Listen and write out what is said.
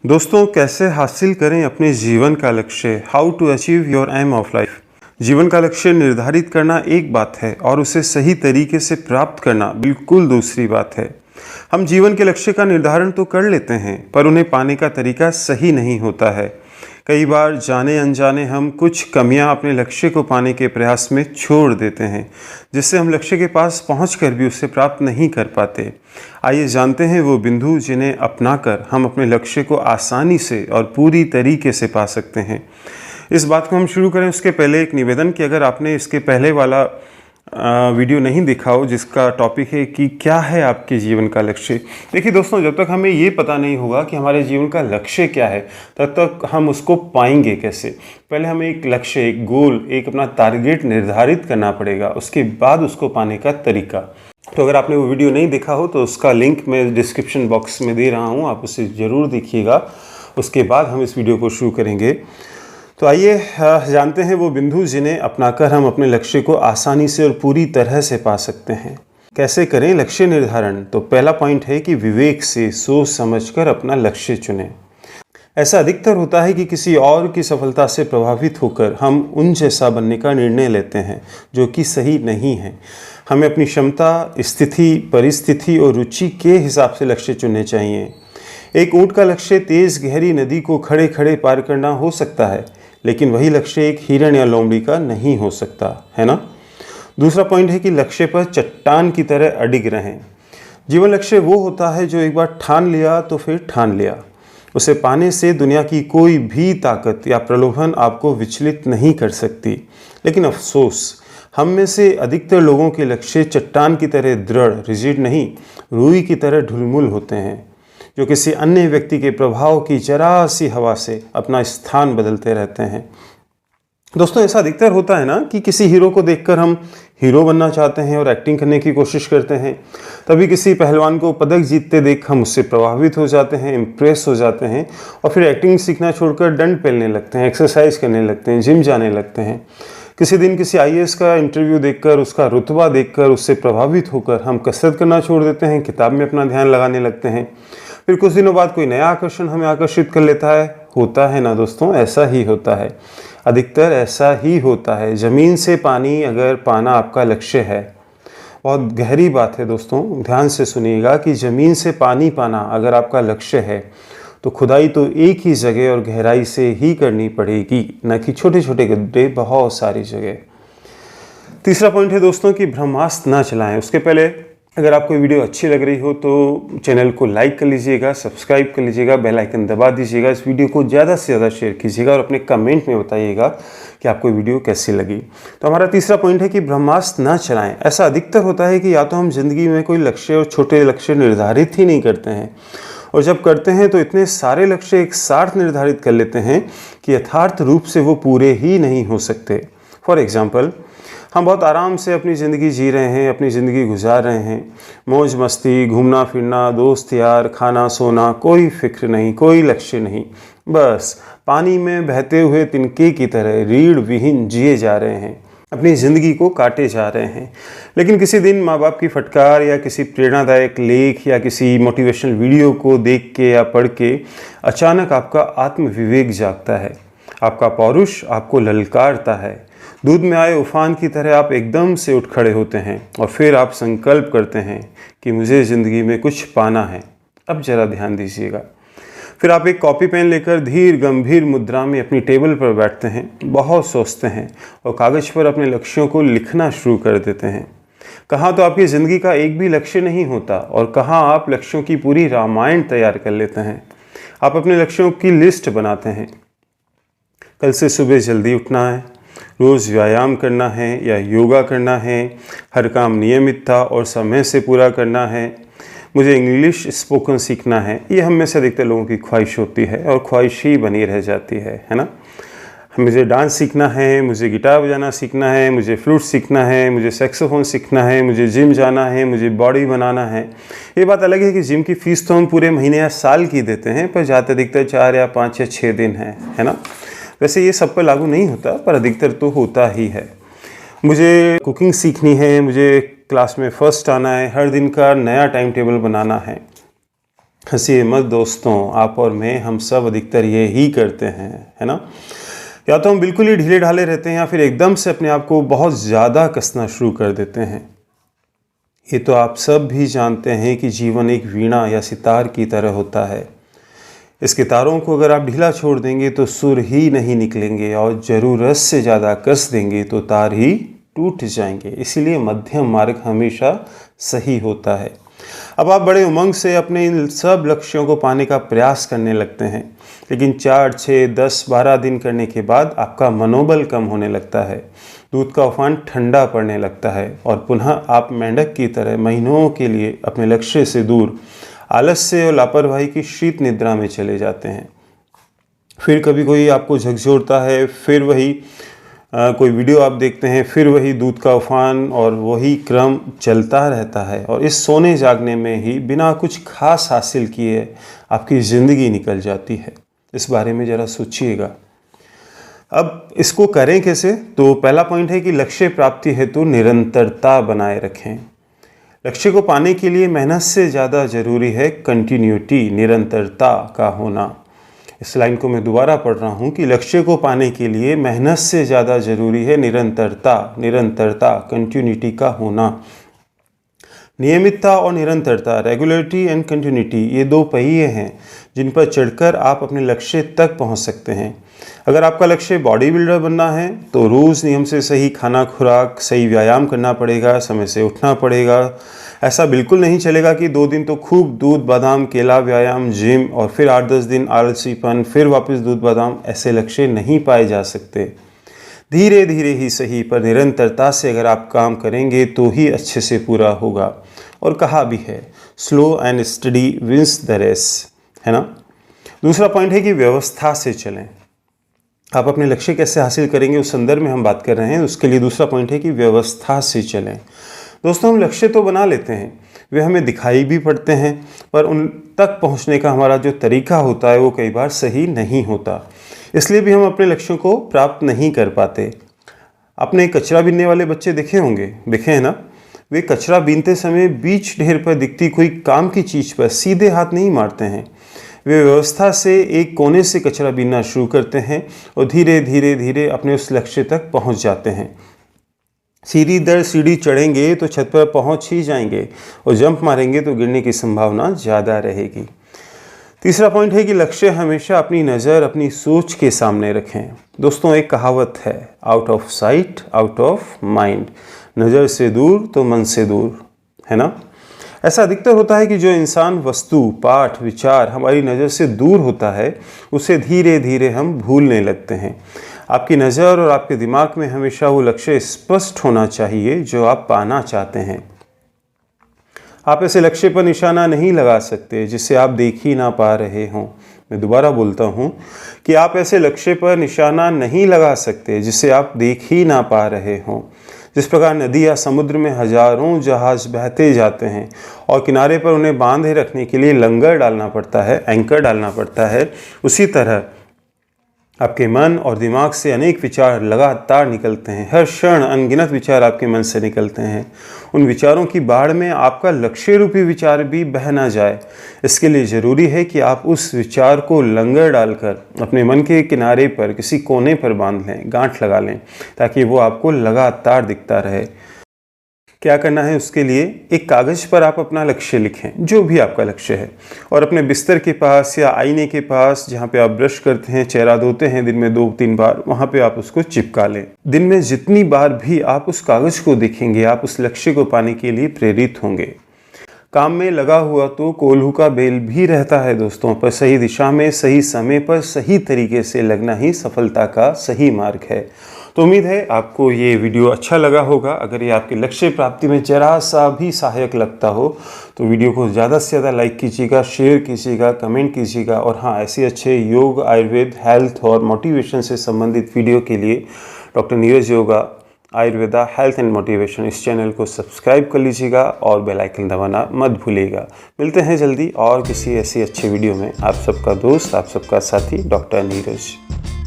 दोस्तों, कैसे हासिल करें अपने जीवन का लक्ष्य। How to achieve your aim of life. जीवन का लक्ष्य निर्धारित करना एक बात है और उसे सही तरीके से प्राप्त करना बिल्कुल दूसरी बात है। हम जीवन के लक्ष्य का निर्धारण तो कर लेते हैं, पर उन्हें पाने का तरीका सही नहीं होता है। कई बार जाने अनजाने हम कुछ कमियां अपने लक्ष्य को पाने के प्रयास में छोड़ देते हैं, जिससे हम लक्ष्य के पास पहुंचकर भी उसे प्राप्त नहीं कर पाते। आइए जानते हैं वो बिंदु जिन्हें अपनाकर हम अपने लक्ष्य को आसानी से और पूरी तरीके से पा सकते हैं। इस बात को हम शुरू करें उसके पहले एक निवेदन कि अगर आपने इसके पहले वाला वीडियो नहीं देखा हो, जिसका टॉपिक है कि क्या है आपके जीवन का लक्ष्य। देखिए दोस्तों, जब तक हमें ये पता नहीं होगा कि हमारे जीवन का लक्ष्य क्या है, तब तक हम उसको पाएंगे कैसे। पहले हमें एक लक्ष्य, एक गोल, एक अपना टारगेट निर्धारित करना पड़ेगा, उसके बाद उसको पाने का तरीका। तो अगर आपने वो वीडियो नहीं देखा हो तो उसका लिंक मैं डिस्क्रिप्शन बॉक्स में दे रहा हूँ, आप उसे ज़रूर देखिएगा। उसके बाद हम इस वीडियो को शुरू करेंगे। तो आइए जानते हैं वो बिंदु जिन्हें अपनाकर हम अपने लक्ष्य को आसानी से और पूरी तरह से पा सकते हैं। कैसे करें लक्ष्य निर्धारण। तो पहला पॉइंट है कि विवेक से सोच समझकर अपना लक्ष्य चुनें। ऐसा अधिकतर होता है कि किसी और की सफलता से प्रभावित होकर हम उन जैसा बनने का निर्णय लेते हैं, जो कि सही नहीं है। हमें अपनी क्षमता, स्थिति, परिस्थिति और रुचि के हिसाब से लक्ष्य चुनने चाहिए। एक ऊंट का लक्ष्य तेज गहरी नदी को खड़े खड़े पार करना हो सकता है, लेकिन वही लक्ष्य एक हिरण या लोमड़ी का नहीं हो सकता, है ना। दूसरा पॉइंट है कि लक्ष्य पर चट्टान की तरह अडिग रहें। जीवन लक्ष्य वो होता है जो एक बार ठान लिया तो फिर ठान लिया। उसे पाने से दुनिया की कोई भी ताकत या प्रलोभन आपको विचलित नहीं कर सकती। लेकिन अफसोस, हम में से अधिकतर लोगों के लक्ष्य चट्टान की तरह दृढ़, रिजिड नहीं, रुई की तरह ढुलमुल होते हैं, जो किसी अन्य व्यक्ति के प्रभाव की जरा सी हवा से अपना स्थान बदलते रहते हैं। दोस्तों, ऐसा अधिकतर होता है ना कि किसी हीरो को देखकर हम हीरो बनना चाहते हैं और एक्टिंग करने की कोशिश करते हैं। तभी किसी पहलवान को पदक जीतते देख हम उससे प्रभावित हो जाते हैं, इम्प्रेस हो जाते हैं और फिर एक्टिंग सीखना छोड़कर डंड पेलने लगते हैं, एक्सरसाइज करने लगते हैं, जिम जाने लगते हैं। किसी दिन किसी आईएएस का इंटरव्यू देखकर, उसका रुतबा देखकर उससे प्रभावित होकर हम कसरत करना छोड़ देते हैं, किताब में अपना ध्यान लगाने लगते हैं। फिर कुछ दिनों बाद कोई नया आकर्षण हमें आकर्षित कर लेता है। होता है ना दोस्तों, ऐसा ही होता है। अधिकतर ऐसा ही होता है। ज़मीन से पानी अगर पाना आपका लक्ष्य है, बहुत गहरी बात है दोस्तों, ध्यान से सुनिएगा कि ज़मीन से पानी पाना अगर आपका लक्ष्य है तो खुदाई तो एक ही जगह और गहराई से ही करनी पड़ेगी, न कि छोटे छोटे गड्ढे बहुत सारी जगह। तीसरा पॉइंट है दोस्तों कि ब्रह्मास्त्र ना चलाएं। उसके पहले अगर आपको वीडियो अच्छी लग रही हो तो चैनल को लाइक कर लीजिएगा, सब्सक्राइब कर लीजिएगा, बेल आइकन दबा दीजिएगा, इस वीडियो को ज़्यादा से ज़्यादा शेयर कीजिएगा और अपने कमेंट में बताइएगा कि आपको वीडियो कैसी लगी। तो हमारा तीसरा पॉइंट है कि ब्रह्मास्त्र ना चलाएं। ऐसा अधिकतर होता है कि या तो हम जिंदगी में कोई लक्ष्य और छोटे लक्ष्य निर्धारित ही नहीं करते हैं, और जब करते हैं तो इतने सारे लक्ष्य एक साथ निर्धारित कर लेते हैं कि यथार्थ रूप से वो पूरे ही नहीं हो सकते। फॉर एग्जाम्पल, हम बहुत आराम से अपनी ज़िंदगी जी रहे हैं, अपनी ज़िंदगी गुजार रहे हैं, मौज मस्ती, घूमना फिरना, दोस्त यार, खाना सोना, कोई फिक्र नहीं, कोई लक्ष्य नहीं, बस पानी में बहते हुए तिनके की तरह रीढ़ विहीन जिए जा रहे हैं, अपनी ज़िंदगी को काटे जा रहे हैं। लेकिन किसी दिन माँ बाप की फटकार या किसी प्रेरणादायक लेख या किसी मोटिवेशनल वीडियो को देख के या पढ़ के अचानक आपका आत्मविवेक जागता है, आपका पौरुष आपको ललकारता है। दूध में आए उफान की तरह आप एकदम से उठ खड़े होते हैं और फिर आप संकल्प करते हैं कि मुझे ज़िंदगी में कुछ पाना है। अब ज़रा ध्यान दीजिएगा। फिर आप एक कॉपी पेन लेकर धीर गंभीर मुद्रा में अपनी टेबल पर बैठते हैं, बहुत सोचते हैं और कागज़ पर अपने लक्ष्यों को लिखना शुरू कर देते हैं। कहाँ तो आपकी ज़िंदगी का एक भी लक्ष्य नहीं होता और कहाँ आप लक्ष्यों की पूरी रामायण तैयार कर लेते हैं। आप अपने लक्ष्यों की लिस्ट बनाते हैं। कल से सुबह जल्दी उठना है, रोज़ व्यायाम करना है या योगा करना है, हर काम नियमितता और समय से पूरा करना है, मुझे इंग्लिश स्पोकन सीखना है। ये हम में से अधिकतर लोगों की ख्वाहिश होती है और ख्वाहिश ही बनी रह जाती है ना। मुझे डांस सीखना है, मुझे गिटार बजाना सीखना है, मुझे फ्लूट सीखना है, मुझे सैक्सोफोन सीखना है, मुझे जिम जाना है, मुझे बॉडी बनाना है। ये बात अलग है कि जिम की फ़ीस तो हम पूरे महीने या साल की देते हैं, पर जाते अधिकतर 4 या 5 या 6 दिन है ना। वैसे ये सब पर लागू नहीं होता, पर अधिकतर तो होता ही है। मुझे कुकिंग सीखनी है, मुझे क्लास में फर्स्ट आना है, हर दिन का नया टाइम टेबल बनाना है। हंसिए मत दोस्तों, आप और मैं, हम सब अधिकतर ये ही करते हैं, है ना। या तो हम बिल्कुल ही ढीले ढाले रहते हैं या फिर एकदम से अपने आप को बहुत ज़्यादा कसना शुरू कर देते हैं। ये तो आप सब भी जानते हैं कि जीवन एक वीणा या सितार की तरह होता है। इसके तारों को अगर आप ढीला छोड़ देंगे तो सुर ही नहीं निकलेंगे, और ज़रूरत से ज़्यादा कस देंगे तो तार ही टूट जाएंगे। इसीलिए मध्यम मार्ग हमेशा सही होता है। अब आप बड़े उमंग से अपने इन सब लक्ष्यों को पाने का प्रयास करने लगते हैं, लेकिन 4, 6, 10, 12 दिन करने के बाद आपका मनोबल कम होने लगता है, दूध का उफान ठंडा पड़ने लगता है और पुनः आप मेंढक की तरह महीनों के लिए अपने लक्ष्य से दूर आलस्य और लापरवाही की शीत निद्रा में चले जाते हैं। फिर कभी कोई आपको झकझोरता है, फिर वही कोई वीडियो आप देखते हैं, फिर वही दूध का उफान और वही क्रम चलता रहता है। और इस सोने जागने में ही बिना कुछ खास हासिल किए आपकी ज़िंदगी निकल जाती है। इस बारे में ज़रा सोचिएगा। अब इसको करें कैसे? तो पहला पॉइंट है कि लक्ष्य प्राप्ति हेतु निरंतरता बनाए रखें। लक्ष्य को पाने के लिए मेहनत से ज़्यादा ज़रूरी है कंटिन्यूटी, निरंतरता का होना। इस लाइन को मैं दोबारा पढ़ रहा हूँ कि लक्ष्य को पाने के लिए मेहनत से ज़्यादा ज़रूरी है निरंतरता, कंटिन्यूटी का होना। नियमितता और निरंतरता, रेगुलरिटी एंड कंटिन्यूटी, ये दो पहिए हैं जिन पर चढ़कर आप अपने लक्ष्य तक पहुँच सकते हैं। अगर आपका लक्ष्य बॉडी बिल्डर बनना है तो रोज़ नियम से सही खाना खुराक, सही व्यायाम करना पड़ेगा, समय से उठना पड़ेगा। ऐसा बिल्कुल नहीं चलेगा कि 2 दिन तो खूब दूध बादाम केला व्यायाम जिम और फिर 8-10 दिन आलसीपन, फिर वापस दूध बादाम। ऐसे लक्ष्य नहीं पाए जा सकते। धीरे धीरे ही सही पर निरंतरता से अगर आप काम करेंगे तो ही अच्छे से पूरा होगा। और कहा भी है, slow and steady wins the race, है ना। दूसरा पॉइंट है कि व्यवस्था से चलें। आप अपने लक्ष्य कैसे हासिल करेंगे उस संदर्भ में हम बात कर रहे हैं। उसके लिए दूसरा पॉइंट है कि व्यवस्था से चलें। दोस्तों, हम लक्ष्य तो बना लेते हैं, वे हमें दिखाई भी पड़ते हैं, पर उन तक पहुंचने का हमारा जो तरीका होता है वो कई बार सही नहीं होता। इसलिए भी हम अपने लक्ष्यों को प्राप्त नहीं कर पाते। आपने कचरा बीनने वाले बच्चे देखे हैं ना। वे कचरा बीनते समय बीच ढेर पर दिखती कोई काम की चीज़ पर सीधे हाथ नहीं मारते हैं। वे व्यवस्था से एक कोने से कचरा बीनना शुरू करते हैं और धीरे धीरे धीरे अपने उस लक्ष्य तक पहुंच जाते हैं। सीढ़ी दर सीढ़ी चढ़ेंगे तो छत पर पहुंच ही जाएंगे, और जंप मारेंगे तो गिरने की संभावना ज़्यादा रहेगी। तीसरा पॉइंट है कि लक्ष्य हमेशा अपनी नज़र, अपनी सोच के सामने रखें। दोस्तों, एक कहावत है, out of sight out of mind, नज़र से दूर तो मन से दूर, है ना। ऐसा अधिकतर होता है कि जो इंसान वस्तु, पाठ, विचार हमारी नज़र से दूर होता है उसे धीरे धीरे हम भूलने लगते हैं। आपकी नज़र और आपके दिमाग में हमेशा वो लक्ष्य स्पष्ट होना चाहिए जो आप पाना चाहते हैं। आप ऐसे लक्ष्य पर निशाना नहीं लगा सकते जिसे आप देख ही ना पा रहे हों। मैं दोबारा बोलता हूँ कि आप ऐसे लक्ष्य पर निशाना नहीं लगा सकते जिसे आप देख ही ना पा रहे हों। जिस प्रकार नदी या समुद्र में हजारों जहाज बहते जाते हैं और किनारे पर उन्हें बांधे रखने के लिए लंगर डालना पड़ता है, एंकर डालना पड़ता है, उसी तरह आपके मन और दिमाग से अनेक विचार लगातार निकलते हैं। हर क्षण अनगिनत विचार आपके मन से निकलते हैं। उन विचारों की बाढ़ में आपका लक्ष्य रूपी विचार भी बह ना जाए, इसके लिए ज़रूरी है कि आप उस विचार को लंगर डालकर अपने मन के किनारे पर किसी कोने पर बांध लें, गांठ लगा लें, ताकि वो आपको लगातार दिखता रहे। क्या करना है उसके लिए, एक कागज़ पर आप अपना लक्ष्य लिखें, जो भी आपका लक्ष्य है, और अपने बिस्तर के पास या आईने के पास जहाँ पे आप ब्रश करते हैं, चेहरा धोते हैं दिन में 2-3 बार, वहाँ पे आप उसको चिपका लें। दिन में जितनी बार भी आप उस कागज़ को देखेंगे आप उस लक्ष्य को पाने के लिए प्रेरित होंगे। काम में लगा हुआ तो कोल्हू का बेल भी रहता है दोस्तों, पर सही दिशा में सही समय पर सही तरीके से लगना ही सफलता का सही मार्ग है। तो उम्मीद है आपको ये वीडियो अच्छा लगा होगा। अगर ये आपके लक्ष्य प्राप्ति में जरा सा भी सहायक लगता हो तो वीडियो को ज़्यादा से ज़्यादा लाइक कीजिएगा, शेयर कीजिएगा, कमेंट कीजिएगा। और हाँ, ऐसे अच्छे योग, आयुर्वेद, हेल्थ और मोटिवेशन से संबंधित वीडियो के लिए doctor Neeraj yoga Ayurveda health and motivation इस चैनल को सब्सक्राइब कर लीजिएगा और बेल आइकन दबाना मत भूलिएगा। मिलते हैं जल्दी और किसी ऐसी अच्छी वीडियो में। आप सबका दोस्त, आप सबका साथी डॉक्टर नीरज।